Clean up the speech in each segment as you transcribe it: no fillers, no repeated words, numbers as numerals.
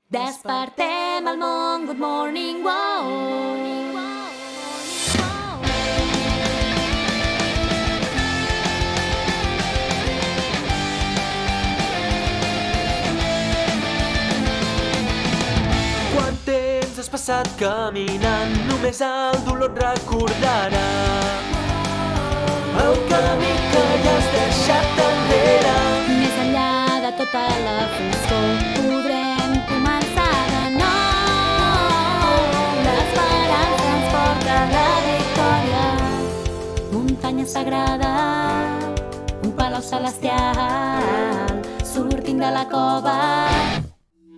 Despertem el món, good morning, wow. Quant temps has passat caminant, només el dolor et recordarà el camí que ja has deixat enrere. Més enllà de tota la foscor podrem començar de nou. L'esperança ens porta a la victòria. Muntanya sagrada, un palau celestial, sortint de la cova.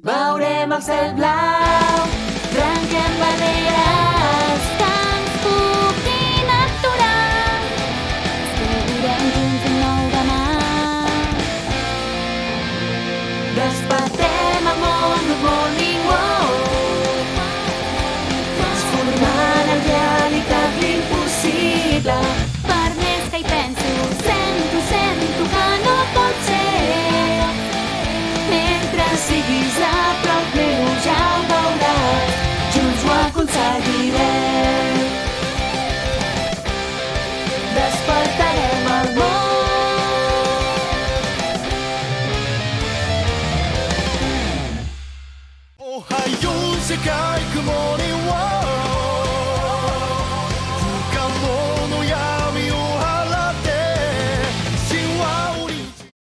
Veurem el cel blau, Trenquem barreres que ens puguin aturar. Escriurem junts un nou demà. despertem el món, good morning, wow. Transformant en realitat l'impossible. Per més que hi penso, sento que no pot ser. Mentre siguis a prop meu ja ho veuràs, junts ho aconseguirem. Despertarem el món. Ohio, 世界雲の